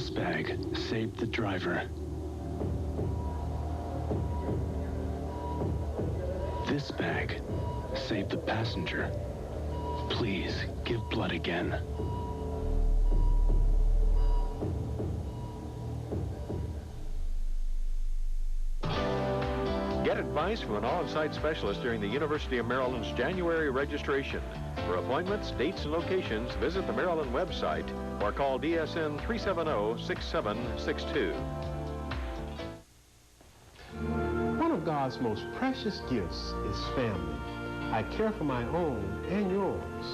This bag saved the driver. This bag saved the passenger. Please give blood again. Get advice from an on-site specialist during the University of Maryland's January registration. For appointments, dates, and locations, visit the Maryland website or call DSN 370-6762. One of God's most precious gifts is family. I care for my own and yours.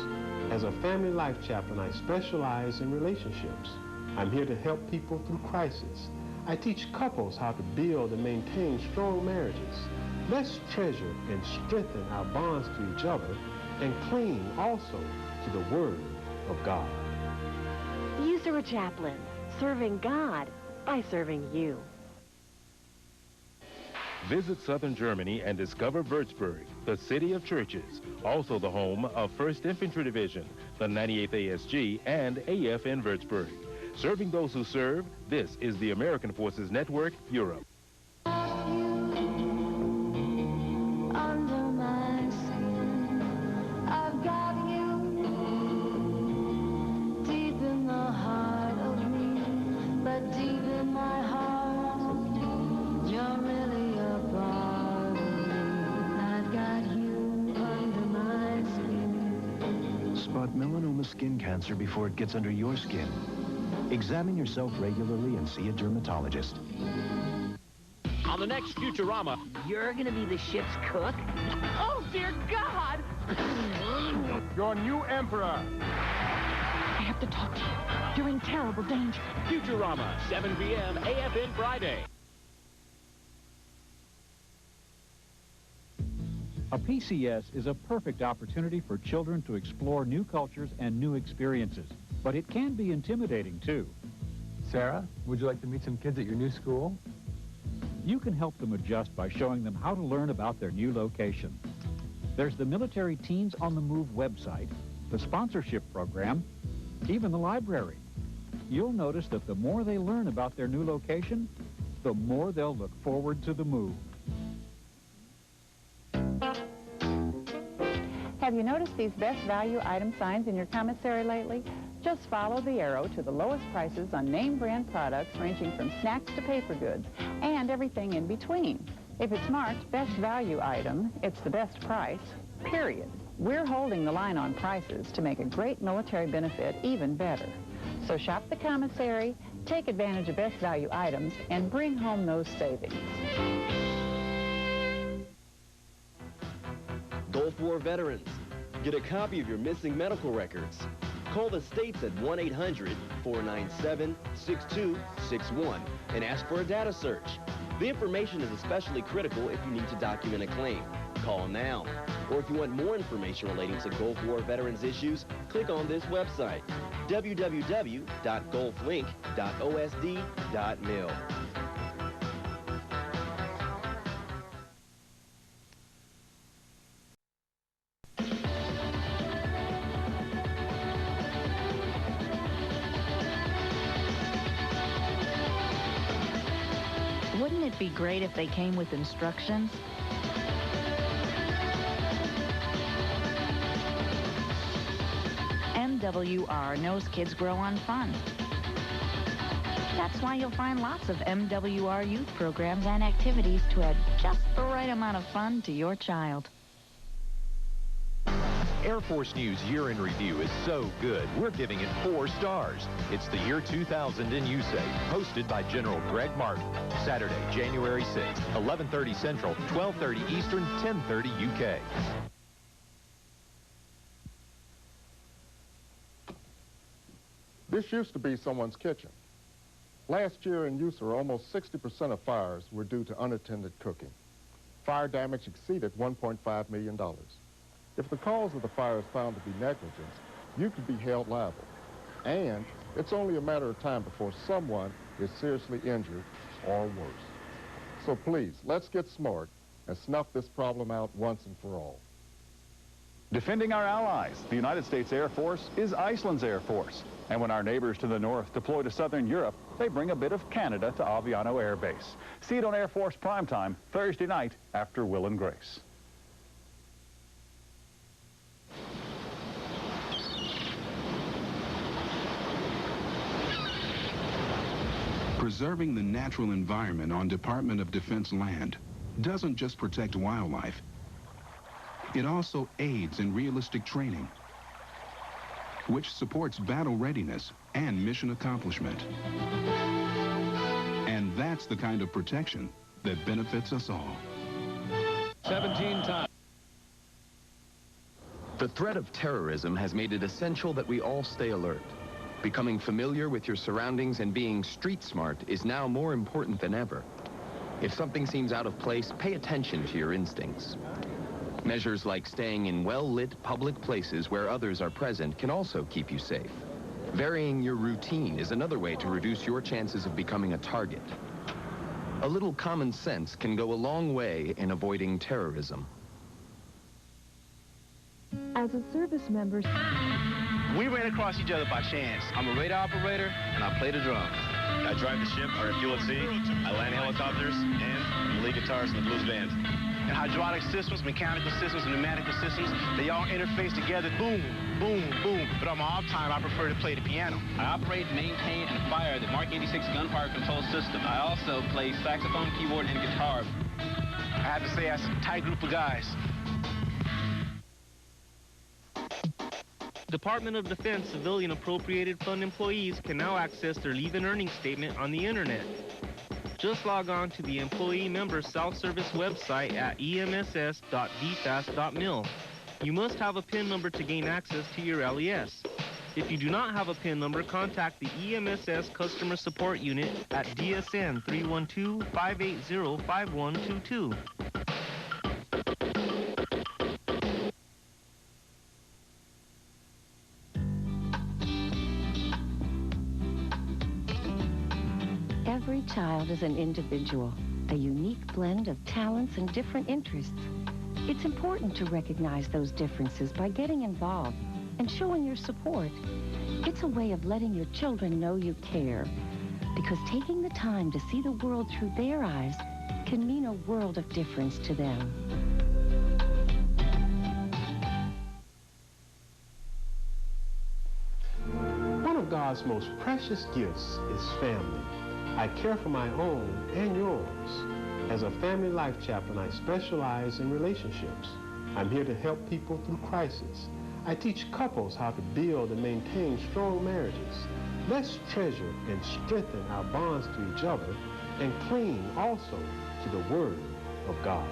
As a family life chaplain, I specialize in relationships. I'm here to help people through crisis. I teach couples how to build and maintain strong marriages. Let's treasure and strengthen our bonds to each other and cling also to the Word of God. You are a chaplain, serving God by serving you. Visit southern Germany and discover Würzburg, the city of churches, also the home of 1st Infantry Division, the 98th ASG, and AFN Würzburg. Serving those who serve, this is the American Forces Network, Europe. Spot melanoma skin cancer before it gets under your skin. Examine yourself regularly and see a dermatologist. On the next Futurama, you're gonna be the ship's cook? Oh, dear God! Your new emperor! I have to talk to you. You're in terrible danger. Futurama, 7 p.m. AFN Friday. A PCS is a perfect opportunity for children to explore new cultures and new experiences. But it can be intimidating, too. Sarah, would you like to meet some kids at your new school? You can help them adjust by showing them how to learn about their new location. There's the Military Teens on the Move website, the sponsorship program, even the library. You'll notice that the more they learn about their new location, the more they'll look forward to the move. Have you noticed these best value item signs in your commissary lately? Just follow the arrow to the lowest prices on name brand products ranging from snacks to paper goods and everything in between. If it's marked best value item, it's the best price, period. We're holding the line on prices to make a great military benefit even better. So shop the commissary, take advantage of best value items, and bring home those savings. Gulf War veterans, get a copy of your missing medical records. Call the States at 1-800-497-6261 and ask for a data search. The information is especially critical if you need to document a claim. Call now. Or if you want more information relating to Gulf War veterans issues, click on this website, www.gulflink.osd.mil. Wouldn't it be great if they came with instructions? MWR knows kids grow on fun. That's why you'll find lots of MWR youth programs and activities to add just the right amount of fun to your child. Air Force News Year in Review is so good, we're giving it 4 stars. It's the year 2000 in USA, hosted by General Greg Martin. Saturday, January 6th, 11:30 Central, 12:30 Eastern, 10:30 UK. This used to be someone's kitchen. Last year in USA, almost 60% of fires were due to unattended cooking. Fire damage exceeded $1.5 million. If the cause of the fire is found to be negligence, you could be held liable. And it's only a matter of time before someone is seriously injured or worse. So please, let's get smart and snuff this problem out once and for all. Defending our allies, the United States Air Force is Iceland's Air Force. And when our neighbors to the north deploy to southern Europe, they bring a bit of Canada to Aviano Air Base. See it on Air Force Primetime, Thursday night after Will and Grace. Preserving the natural environment on Department of Defense land doesn't just protect wildlife. It also aids in realistic training, which supports battle readiness and mission accomplishment. And that's the kind of protection that benefits us all. 17 times. The threat of terrorism has made it essential that we all stay alert. Becoming familiar with your surroundings and being street smart is now more important than ever. If something seems out of place, pay attention to your instincts. Measures like staying in well-lit public places where others are present can also keep you safe. Varying your routine is another way to reduce your chances of becoming a target. A little common sense can go a long way in avoiding terrorism. As a service member, we ran across each other by chance. I'm a radar operator, and I play the drums. I drive the ship, or fuel at sea. I land helicopters, and I'm the lead guitarist in the blues band. And hydraulic systems, mechanical systems, and pneumatical systems, they all interface together, boom, boom, boom. But on my off time, I prefer to play the piano. I operate, maintain, and fire the Mark 86 gunfire control system. I also play saxophone, keyboard, and guitar. I have to say, that's a tight group of guys. Department of Defense civilian appropriated fund employees can now access their leave and earnings statement on the internet. Just log on to the employee member self-service website at emss.vfast.mil. You must have a PIN number to gain access to your LES. If you do not have a PIN number, contact the EMSS Customer Support Unit at DSN 312-580-5122. every child is an individual, a unique blend of talents and different interests. It's important to recognize those differences by getting involved and showing your support. It's a way of letting your children know you care, because taking the time to see the world through their eyes can mean a world of difference to them. One of God's most precious gifts is family. I care for my own and yours. As a family life chaplain, I specialize in relationships. I'm here to help people through crisis. I teach couples how to build and maintain strong marriages. Let's treasure and strengthen our bonds to each other and cling also to the Word of God.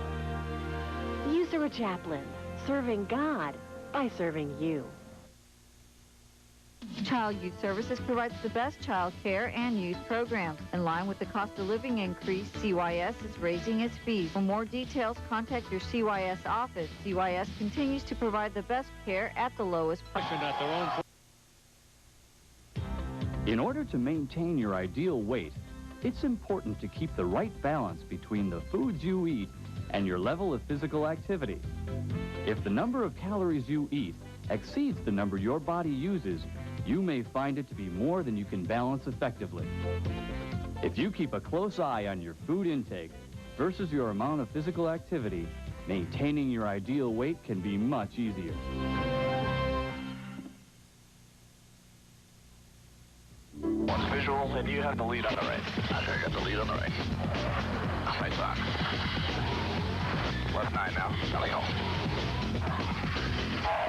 You are a chaplain, serving God by serving you. Child Youth Services provides the best child care and youth programs. In line with the cost of living increase, CYS is raising its fees. For more details, contact your CYS office. CYS continues to provide the best care at the lowest price. In order to maintain your ideal weight, it's important to keep the right balance between the foods you eat and your level of physical activity. If the number of calories you eat exceeds the number your body uses, you may find it to be more than you can balance effectively. If you keep a close eye on your food intake versus your amount of physical activity, maintaining your ideal weight can be much easier. One visual, and you have the lead on the right. I got the lead on the right. Nice on. Left 9 now. Gotta go.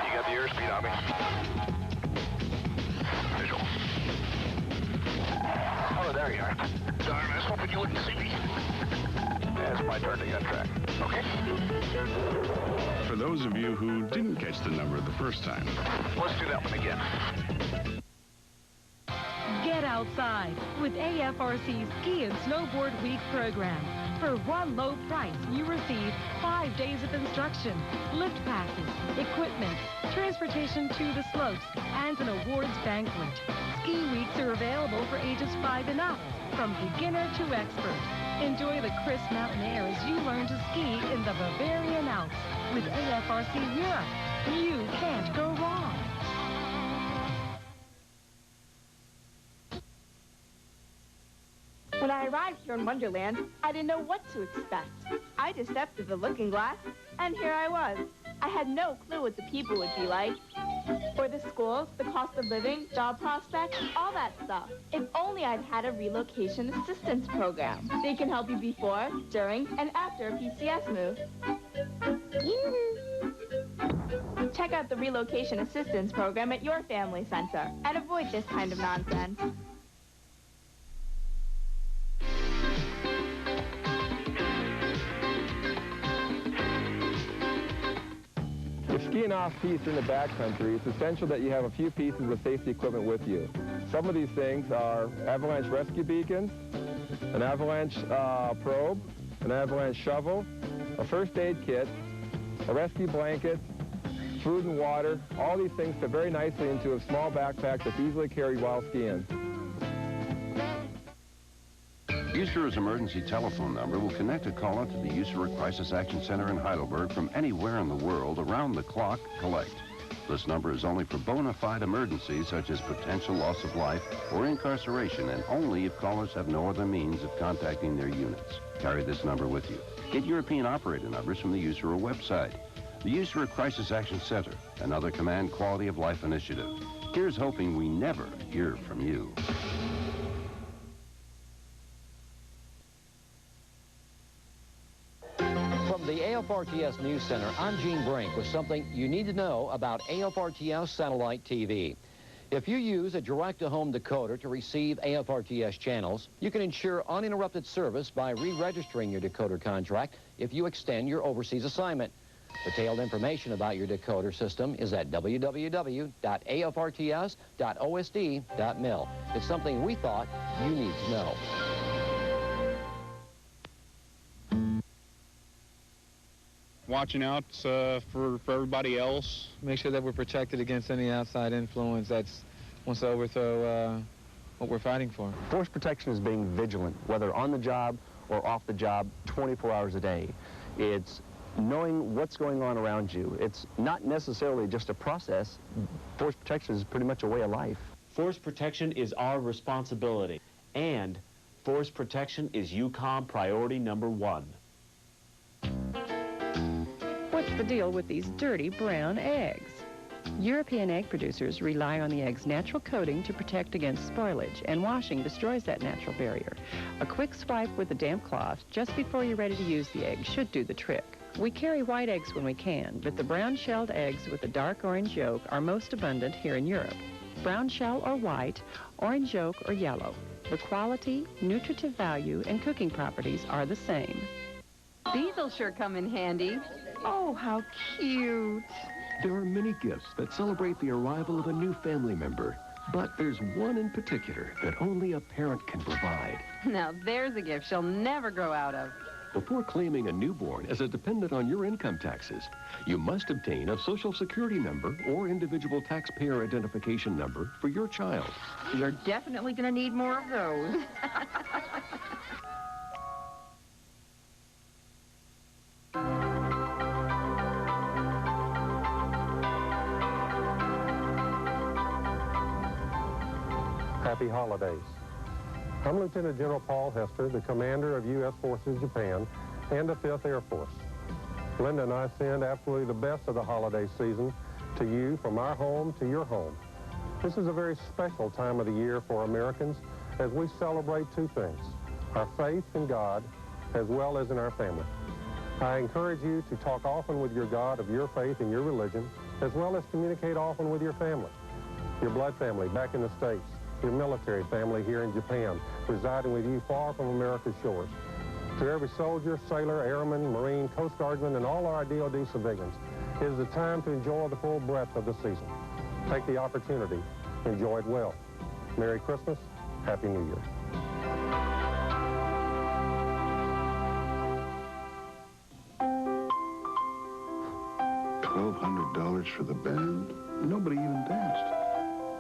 You got the airspeed on me. Visual. Oh, there you are. Darn, I was hoping you wouldn't see me. Yeah, it's my turn to get track. Okay. For those of you who didn't catch the number the first time, Let's do that one again. Get outside with AFRC's Ski and Snowboard Week program. For one low price, you receive 5 days of instruction, lift passes, equipment, transportation to the slopes, and an awards banquet. Ski weeks are available for ages 5 and up, from beginner to expert. Enjoy the crisp mountain air as you learn to ski in the Bavarian Alps. With AFRC Europe, you can't go wrong. I arrived here in Wonderland, I didn't know what to expect. I just stepped through the looking glass, and here I was. I had no clue what the people would be like, or the schools, the cost of living, job prospects, all that stuff. If only I'd had a relocation assistance program. They can help you before, during, and after a PCS move. Check out the relocation assistance program at your family center and avoid this kind of nonsense. If skiing off-piste or in the backcountry, it's essential that you have a few pieces of safety equipment with you. Some of these things are avalanche rescue beacons, an avalanche probe, an avalanche shovel, a first aid kit, a rescue blanket, food and water. All these things fit very nicely into a small backpack that's easily carried while skiing. USERA's emergency telephone number will connect a caller to the USERA Crisis Action Center in Heidelberg from anywhere in the world around the clock collect. This number is only for bona fide emergencies such as potential loss of life or incarceration, and only if callers have no other means of contacting their units. Carry this number with you. Get European operator numbers from the USERA website. The USERA Crisis Action Center, another command quality of life initiative. Here's hoping we never hear from you. From the AFRTS News Center, I'm Gene Brink with something you need to know about AFRTS satellite TV. If you use a direct-to-home decoder to receive AFRTS channels, you can ensure uninterrupted service by re-registering your decoder contract if you extend your overseas assignment. Detailed information about your decoder system is at www.afrts.osd.mil. It's something we thought you need to know. Watching out for everybody else. Make sure that we're protected against any outside influence that wants to overthrow what we're fighting for. Force protection is being vigilant, whether on the job or off the job, 24 hours a day. It's knowing what's going on around you. It's not necessarily just a process. Force protection is pretty much a way of life. Force protection is our responsibility, and force protection is UCOM priority number 1. What's the deal with these dirty brown eggs? European egg producers rely on the egg's natural coating to protect against spoilage, and washing destroys that natural barrier. A quick swipe with a damp cloth just before you're ready to use the egg should do the trick. We carry white eggs when we can, but the brown-shelled eggs with a dark orange yolk are most abundant here in Europe. Brown shell or white, orange yolk or yellow. The quality, nutritive value, and cooking properties are the same. These will sure come in handy. Oh, how cute. There are many gifts that celebrate the arrival of a new family member, but there's one in particular that only a parent can provide. Now there's a gift she'll never grow out of. Before claiming a newborn as a dependent on your income taxes, you must obtain a Social Security number or individual taxpayer identification number for your child. You're definitely going to need more of those. Happy holidays. I'm Lieutenant General Paul Hester, the commander of U.S. Forces Japan and the 5th Air Force. Linda and I send absolutely the best of the holiday season to you from our home to your home. This is a very special time of the year for Americans as we celebrate two things, our faith in God as well as in our family. I encourage you to talk often with your God of your faith and your religion, as well as communicate often with your family, your blood family back in the States, your military family here in Japan, residing with you far from America's shores. To every soldier, sailor, airman, Marine, Coast Guardsman, and all our DoD civilians, it is the time to enjoy the full breadth of the season. Take the opportunity. Enjoy it well. Merry Christmas. Happy New Year. $1,200 for the band? Nobody even danced.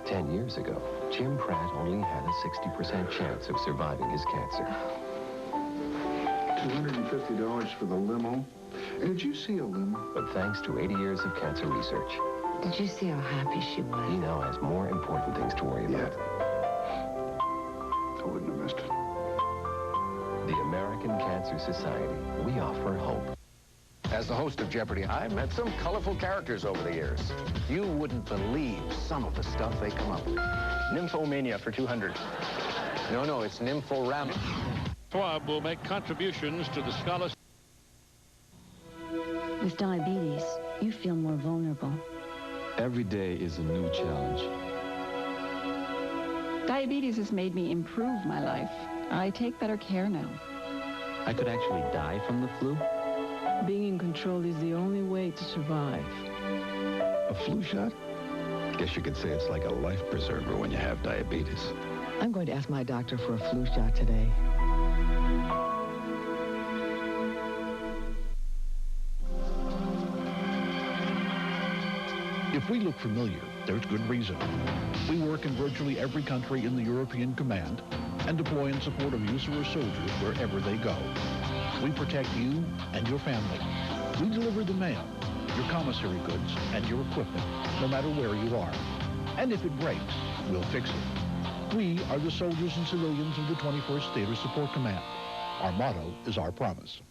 10 years ago, Jim Pratt only had a 60% chance of surviving his cancer. $250 for the limo. Did you see a limo? But thanks to 80 years of cancer research, did you see how happy she was? he now has more important things to worry about. I wouldn't have missed it. The American Cancer Society. We offer hope. As the host of Jeopardy, I've met some colorful characters over the years. You wouldn't believe some of the stuff they come up with. Nymphomania for 200. No, it's Nymphorama. Schwab will make contributions to the scholarship. With diabetes, you feel more vulnerable. Every day is a new challenge. Diabetes has made me improve my life. I take better care now. I could actually die from the flu. Being in control is the only way to survive. A flu shot? Guess you could say it's like a life preserver when you have diabetes. I'm going to ask my doctor for a flu shot today. If we look familiar, there's good reason. We work in virtually every country in the European Command and deploy in support of USARA soldiers wherever they go. We protect you and your family. We deliver the mail, your commissary goods, and your equipment, no matter where you are. And if it breaks, we'll fix it. We are the soldiers and civilians of the 21st Theater Support Command. Our motto is our promise.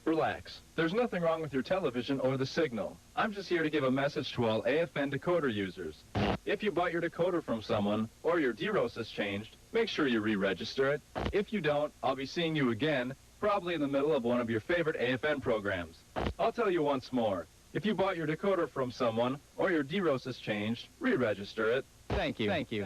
Relax. There's nothing wrong with your television or the signal. I'm just here to give a message to all AFN decoder users. If you bought your decoder from someone or your DROS has changed, make sure you re-register it. If you don't, I'll be seeing you again, probably in the middle of one of your favorite AFN programs. I'll tell you once more. If you bought your decoder from someone or your DROS has changed, re-register it. Thank you. Thank you.